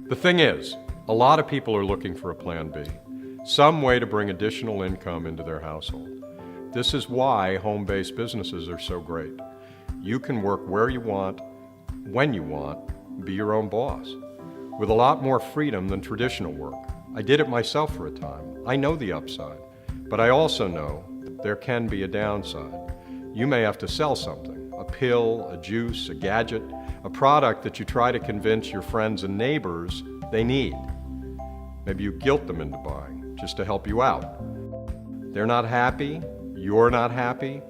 The thing is, a lot of people are looking for a plan B, some way to bring additional income into their household. This is why home-based businesses are so great. You can work where you want, when you want, be your own boss, with a lot more freedom than traditional work. I did it myself for a time. I know the upside, but I also know there can be a downside. You may have to sell something, a pill, a juice, a gadget, a product that you try to convince your friends and neighbors they need. Maybe you guilt them into buying just to help you out. They're not happy, you're not happy,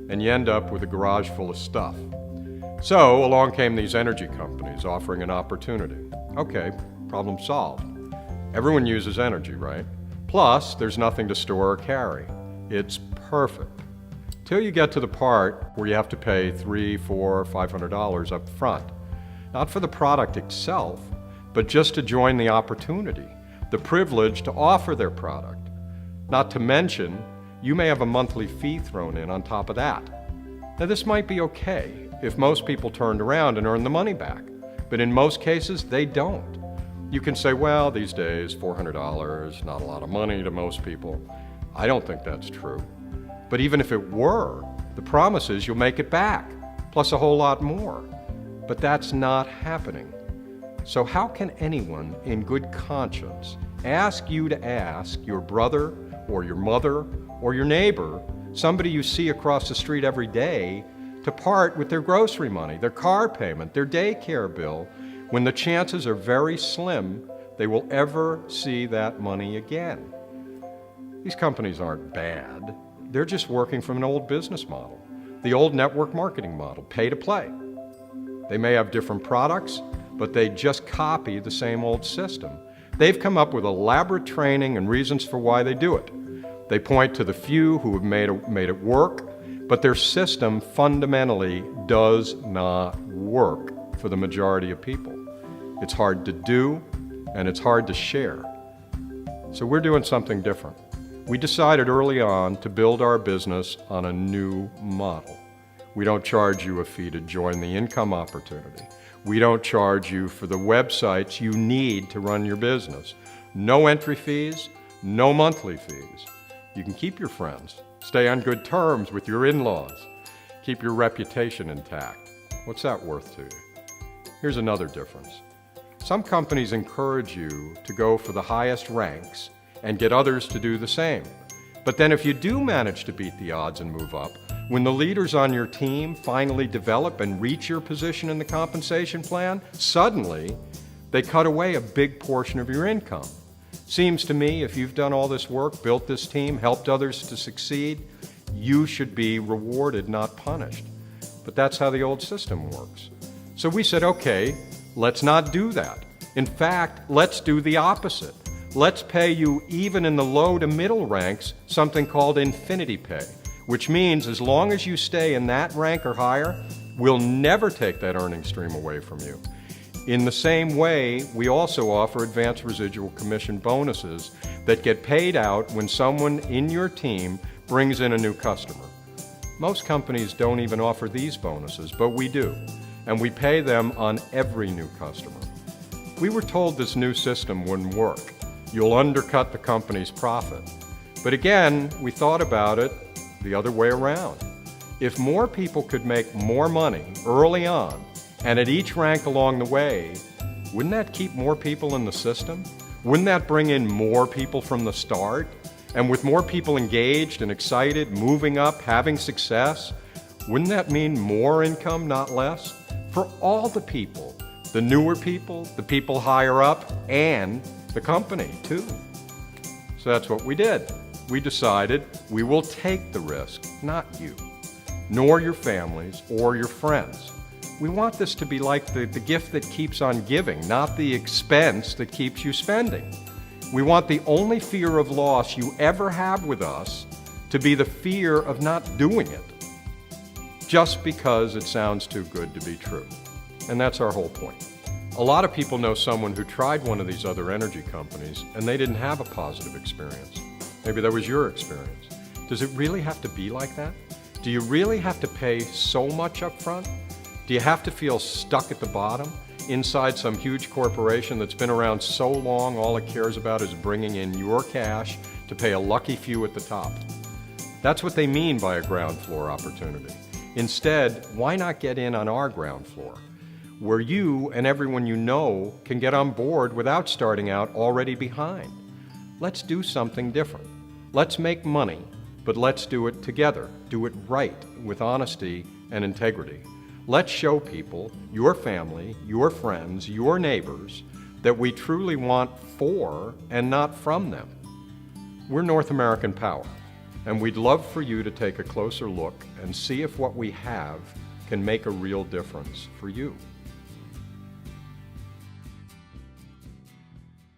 and you end up with a garage full of stuff. So along came these energy companies offering an opportunity. Okay, problem solved. Everyone uses energy, right? Plus, there's nothing to store or carry. It's perfect. Till you get to the part where you have to pay $300, $400, $500 up front. Not for the product itself, but just to join the opportunity, the privilege to offer their product. Not to mention, you may have a monthly fee thrown in on top of that. Now this might be okay if most people turned around and earned the money back, but in most cases they don't. You can say, well, these days $400, not a lot of money to most people. I don't think that's true. But even if it were, the promise is you'll make it back, plus a whole lot more. But that's not happening. So how can anyone in good conscience ask you to ask your brother or your mother or your neighbor, somebody you see across the street every day, to part with their grocery money, their car payment, their daycare bill, when the chances are very slim they will ever see that money again? These companies aren't bad. They're just working from an old business model, the old network marketing model, pay to play. They may have different products, but they just copy the same old system. They've come up with elaborate training and reasons for why they do it. They point to the few who have made it work, but their system fundamentally does not work for the majority of people. It's hard to do, and it's hard to share. So we're doing something different. We decided early on to build our business on a new model. We don't charge you a fee to join the income opportunity. We don't charge you for the websites you need to run your business. No entry fees, no monthly fees. You can keep your friends, stay on good terms with your in-laws, keep your reputation intact. What's that worth to you? Here's another difference. Some companies encourage you to go for the highest ranks and get others to do the same. But then if you do manage to beat the odds and move up, when the leaders on your team finally develop and reach your position in the compensation plan, suddenly they cut away a big portion of your income. Seems to me if you've done all this work, built this team, helped others to succeed, you should be rewarded, not punished. But that's how the old system works. So we said, okay, let's not do that. In fact, let's do the opposite. Let's pay you, even in the low to middle ranks, something called infinity pay, which means as long as you stay in that rank or higher, we'll never take that earning stream away from you. In the same way, we also offer advanced residual commission bonuses that get paid out when someone in your team brings in a new customer. Most companies don't even offer these bonuses, but we do, and we pay them on every new customer. We were told this new system wouldn't work. You'll undercut the company's profit. But again, we thought about it the other way around. If more people could make more money early on and at each rank along the way, wouldn't that keep more people in the system? Wouldn't that bring in more people from the start? And with more people engaged and excited, moving up, having success, wouldn't that mean more income, not less? For all the people, the newer people, the people higher up, and the company too. So that's what we did. We decided we will take the risk, not you, nor your families or your friends. We want this to be like the gift that keeps on giving, not the expense that keeps you spending. We want the only fear of loss you ever have with us to be the fear of not doing it, just because it sounds too good to be true. And that's our whole point. A lot of people know someone who tried one of these other energy companies and they didn't have a positive experience. Maybe that was your experience. Does it really have to be like that? Do you really have to pay so much up front? Do you have to feel stuck at the bottom? inside some huge corporation that's been around so long all it cares about is bringing in your cash to pay a lucky few at the top. That's what they mean by a ground floor opportunity. Instead, why not get in on our ground floor, where you and everyone you know can get on board without starting out already behind? Let's do something different. Let's make money, but let's do it together. Do it right, with honesty and integrity. Let's show people, your family, your friends, your neighbors, that we truly want for and not from them. We're North American Power, and we'd love for you to take a closer look and see if what we have can make a real difference for you.